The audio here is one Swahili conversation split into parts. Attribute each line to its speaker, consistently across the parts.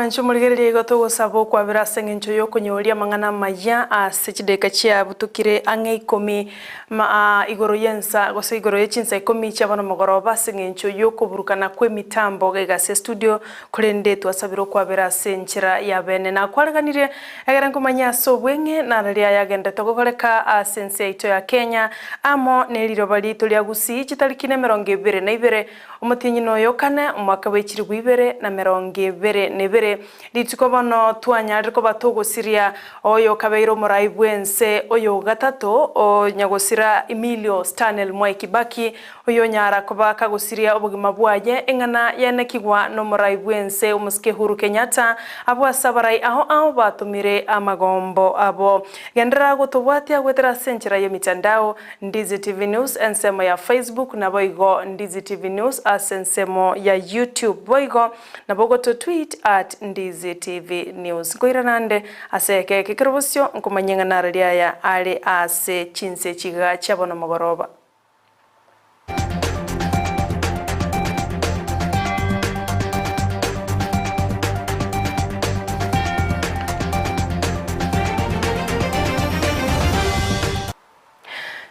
Speaker 1: Mwancho muligerere goto gusabo kwa birasa ngencho yo kunyoria mangana maya asechideka chia butukire ange 10 igoro yensa gose igoro yechinsa 10 chabana mogoroba sengencho yo kuburukana kwe mitambo gega se studio kurende twasabiro kwa birasa nchira ya bene na kwaraganire egera ngumanya so bwenge na raria yagenda togokoreka sense ito ya Kenya amo neriro bali tulia gusi chitarikine 22 umutinyi no yokane umwaka wechiri gwibere na 22 litiko bono twanyariko batogosiria oyo kabeiro murai bwense oyo gatatu o nyagosira Emilio Stanley Mwai Kibaki oyo nyara kuba kagosiria obugima bwaye engana yanekigwa no murai bwense umuske Huru Kenyatta abo asabarai aho batumire amagombo abo gendera gutubwatia gwetera senchira ya mitandao Ndizi TV News ensemo ya Facebook na boigo Ndizi TV News asensemo ya YouTube boigo na bogo to tweet at Ndizi TV News ngoira nande aseke kikirobosyo nkumanyenga nararia ya ale ase chinse chiga chabona mogoroba.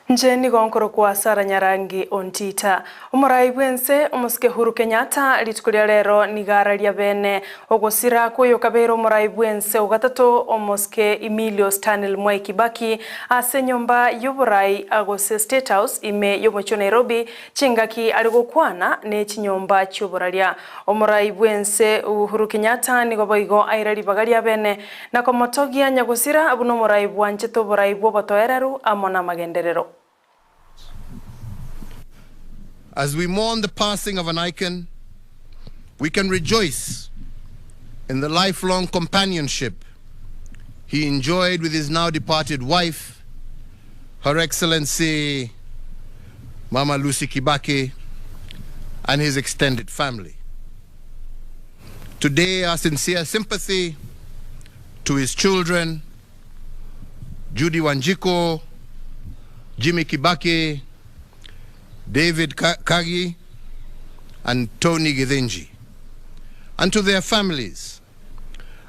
Speaker 1: Njeni gonkoro kwa Sara Nyarangi ontita umurai bwense umuske Huru Kenyatta litukulia lero nigara lya bene ogosira kuyo kabero umurai bwense ugatatu umuske Emilio Stanley Mwai Kibaki ase nyomba yuburai agose State House ime yomocho Nairobi chingaki aligokwana ne chinyomba cyuburalia umurai bwense Huru Kenyatta nigoboigo airali bagalia bene na komotogia nyagosira abuno umurai bwanje to burai bwo batoereru amona magenderero.
Speaker 2: As we mourn the passing of an icon, we can rejoice in the lifelong companionship he enjoyed with his now departed wife, Her Excellency Mama Lucy Kibaki, and his extended family. Today, our sincere sympathy to his children, Judy Wanjiko, Jimmy Kibaki, David Kagi, and Tony Githinji, and to their families,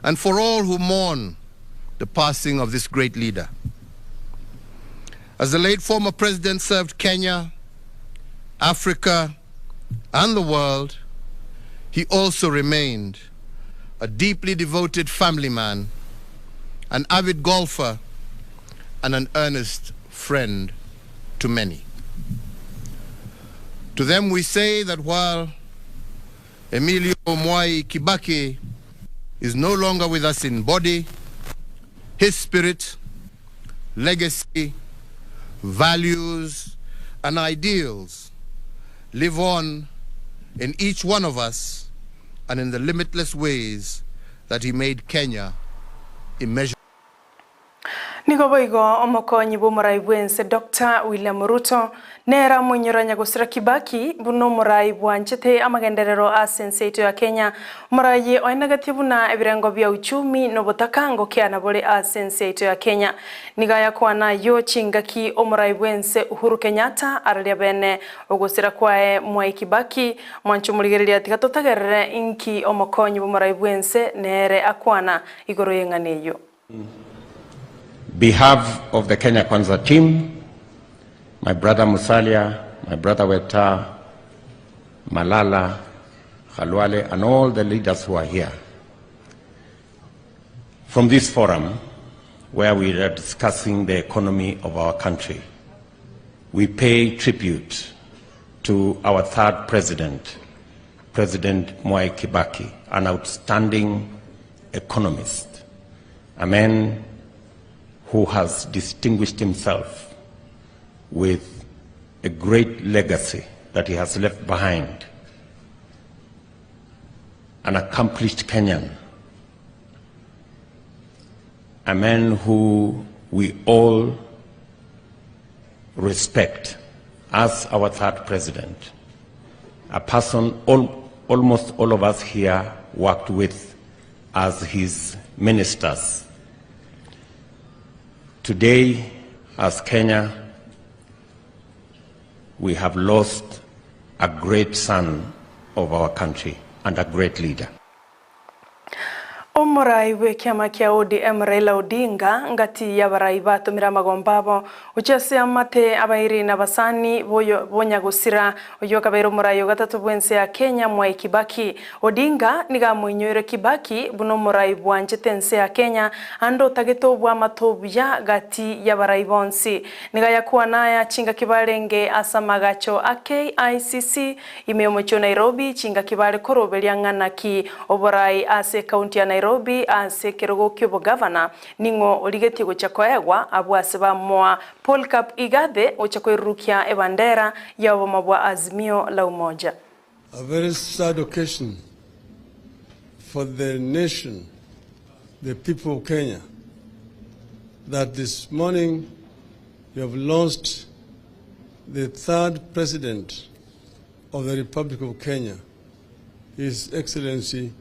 Speaker 2: and for all who mourn the passing of this great leader. As the late former president served Kenya, Africa, and the world, he also remained a deeply devoted family man, an avid golfer, and an earnest friend to many. To them we say that while Emilio Mwai Kibaki is no longer with us in body, his spirit, legacy, values, and ideals live on in each one of us and in the limitless ways that he made Kenya immeasurable.
Speaker 1: Nigoboigo omokonyi bumurai bwense Dr. William Ruto nera mwenyoranya gusira Kibaki buno murai bwanchete amagenderero asense ito ya Kenya murai oinagatibu na ebirengo bya uchumi no botakango kiana bole asense ito ya Kenya nigaya kwana yo chingaki omurai bwense Uhuru Kenyatta aralia bene ogusira kwae Mwai Kibaki mwanchu muligereria tikatotagerere inki omokonyi bumurai bwense nere akwana igoro yenganeyo.
Speaker 3: Behalf of the Kenya Kwanza team, my brother Musalia, my brother Weta, Malala, Khalwale, and all the leaders who are here. From this forum, where we are discussing the economy of our country, we pay tribute to our third president, President Mwai Kibaki, an outstanding economist, a man who has distinguished himself with a great legacy that he has left behind. An accomplished Kenyan, a man who we all respect as our third president, a person almost all of us here worked with as his ministers. Today, as Kenya, we have lost a great son of our country and a great leader.
Speaker 1: Omurai we kiama kia ODM Raila Odinga ngati ya barai batumira magombabo uchase amate abairi na basani bonya gusira oyo kabairo murai gatatu bwense ya Kenya Mwai Kibaki. Odinga niga mwenyoire Kibaki buno murai bwanjete nse ya Kenya ando tageto bwa matobya gati ya barai bonsi niga yakuwa naya chinga kibalenge asamagacho KICC imeomocho Nairobi chinga kibale korobelia nganaki oborai ase county ya Nairobi ase kerogo kyobo governor ningo oligeti gochakoegwa abwase bamwa Paul Cup igade ochakoirukia ebandera ya mabwa Azimio la Umoja.
Speaker 4: A very sad occasion for the nation, the people of Kenya, that this morning we have launched the third president of the Republic of Kenya, His Excellency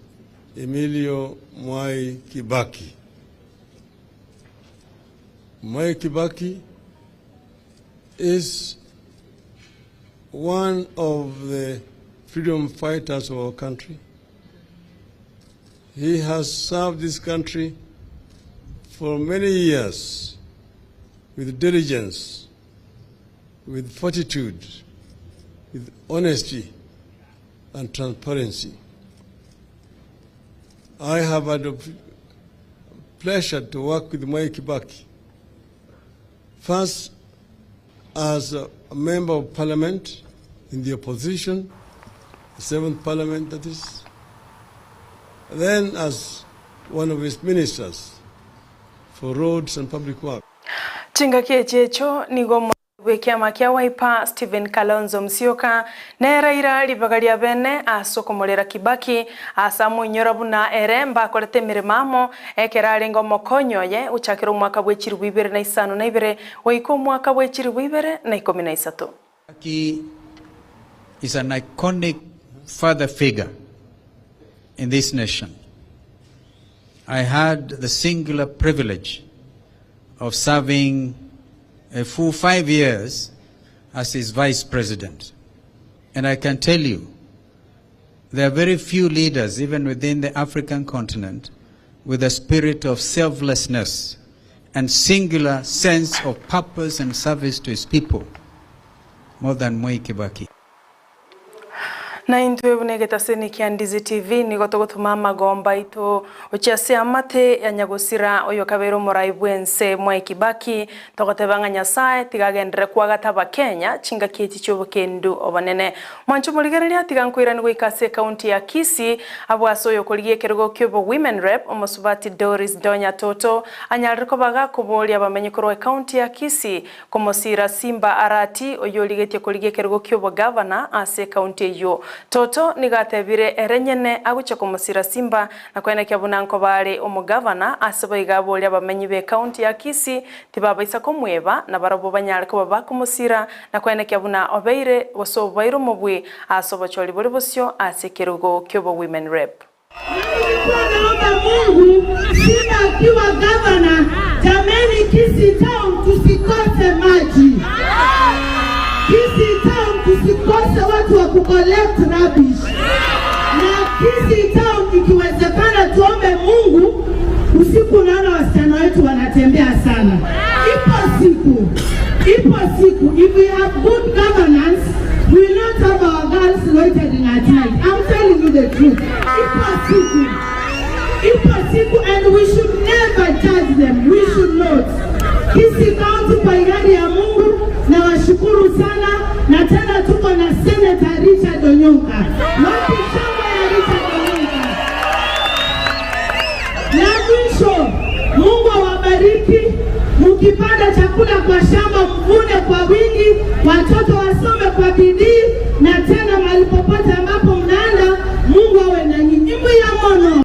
Speaker 4: Emilio Mwai Kibaki. Mwai Kibaki is one of the freedom fighters of our country. He has served this country for many years with diligence, with fortitude, with honesty and transparency. I have had the pleasure to work with Mwai Kibaki, first as a member of parliament in the opposition, the 7th parliament that is, then as one of his ministers for roads and public work.
Speaker 1: Chinga kechecho nigo wekiama kia Wiper Stephen Kalonzo Musyoka na Raila libagalia bene asokomolera Kibaki asamu nyorabuna eremba kolete mirimamo ekerali ngomo konyoye uchakiro mwaka bwechiri bwibere na isano na ibere waiko mwaka bwechiri bwibere na 13.
Speaker 5: Kibaki is an iconic father figure in this nation. I had the singular privilege of serving a full 5 years as his vice president. And I can tell you, there are very few leaders, even within the African continent, with a spirit of selflessness and singular sense of purpose and service to his people, more than Mwai Kibaki.
Speaker 1: Na intwe bunegeta seni kia Ndizi TV nigotogotuma magomba ito uchiase amate ya nyagusira oyo kabero murai bwense Mwai Kibaki togotebanga Nyasaye tigagendere kwagataba Kenya chinga kieti chobo kendu obanene mwancho muligereria tigankwira nigo ikase county ya Kisii abwaso yo koligie kerogo kyobo women rep omosubati Doris Donya Toto anyariko baga kubolia bamenye korwa county ya Kisii komosira Simba Arati oyo ligetie koligie kerogo kyobo governor ase county yo Toto nigatebire erenyene agucha kumusira Simba na kwena kyabunanko bale omugavana asaba igabolya bamenyi be county ya Kisii tibabaisa komweba na barabo banyale ko babakumusira na kwena kyabuna obeire bosobairo mubwe asoba choli boli bosyo asekerugo kyobo women rep.
Speaker 6: Naomba Mungu Simba akiwa governor, jameni Kisii town tusikose maji. Kisii town tusikose watu wa kucollect rubbish. Na Kisii town ikiwezekana tuombe Mungu usiku naona wasichana wetu wanatembea sana. Ipo siku if we have good governance we will not have our girls loitering at night. I'm telling you the truth. Ipo siku and we should never judge them. We should not. Kisii county kwa idadi ya Mungu na washukuru sana na tena tuko na Senator Richard Onyonka. Wapi shamba ya Richard Onyonka? Na mwisho, Mungu awabariki, mkipanda chakula kwa shamba mvune kwa wingi, watoto wasome kwa bidii na tena mahali popote ambapo mnaenda Mungu awe na nyinyi. Ya mono.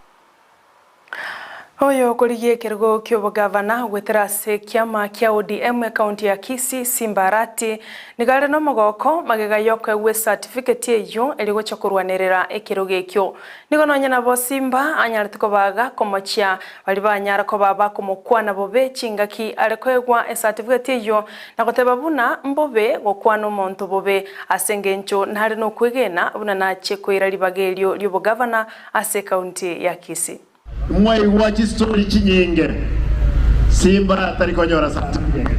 Speaker 1: Oyo koligie kerogo kyobo governor weterase kiama kia ODM county ya Kisii Simba Arati nigale no mogoko magega yoko we certificate eyo eligo chakurwanerera ekerogo ekyo nigononya na bo Simba anyarituko baga komochia bali banyara ko baba komokwana bobe chingaki alekoegwa certificate eyo nagoteba buna mbobe gokwana omonto bobe asengencho ntari no kwegena buna nache koira libagelyo lyobo governor ase county ya Kisii.
Speaker 7: Mwai wachi story chinyinge. Simba tarikonyora certificate.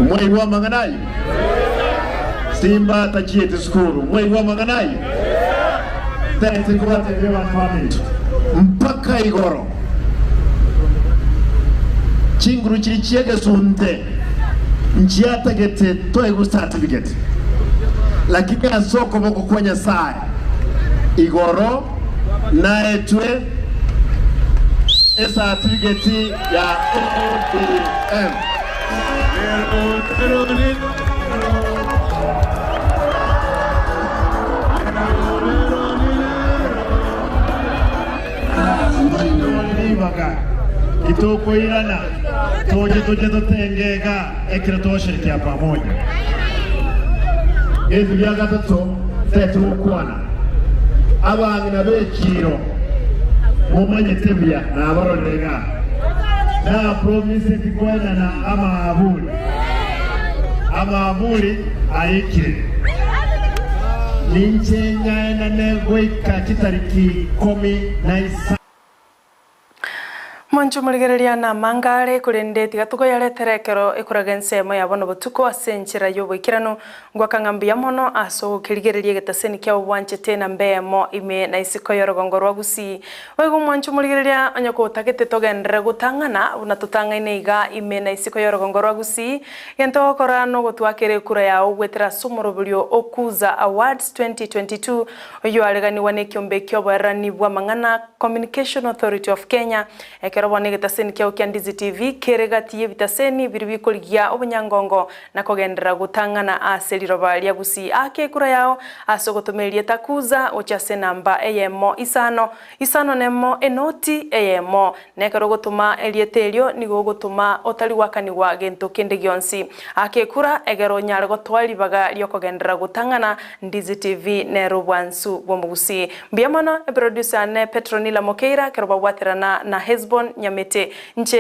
Speaker 7: Mwai wa manganai. Simba tachiete skuru. Mwai wa manganai. Tete kwa tegewa family. Mpaka igoro. Chinguru chirichiege sunte. Nchiata gete toe gu certificate. Lakini asoko moko kwenye saa. Igoro na etwe esa certificate ya ODM. Kitoko irana toje totengega ekira toshirikia pamoja. Hizi vya gatatu zetu kwana abana bekiro mumanye tebya na abarorega na promise tikwena na amabuli ayikire ninchenya na negweka kitariki 10
Speaker 1: Mwanju muligereria na mangare kurendeti gatuko yareterekero ikurage nsemo yabono butuko asenchira yobwikirano ngwakangambia mono aso kirigereria getaseni kya obwanche tena mbemo ime na isiko yorogongo rwagusi wego mwanju muligereria anyako tagete togendere gutangana una tutangaine iga ime na isiko yorogongo rwagusi yento korano gutwakere kura ya ogwetera sumurobulyo okuza awards 2022 oyo alegani wane kiombe kyobwerani bwa mangana Communication Authority of Kenya Robone getaseni kya Ndizi TV keregatiye bitaseni biribikoligia obunyangongo na kogendera gutangana aseliro balia gusi ake kura yao asogotomeria takuza ochase namba eyemo isano nemo enoti eyemo nekaro gutuma elietelio nigo gutuma otali wakani wa gento kende gionsi ake kura egero nyare gotwali baga lyo kogendera gutangana Ndizi TV ne rubwansu bomugusi mbiamana producer ne Petronila Mokeira keroba waterana na Hezbon Nyamete nche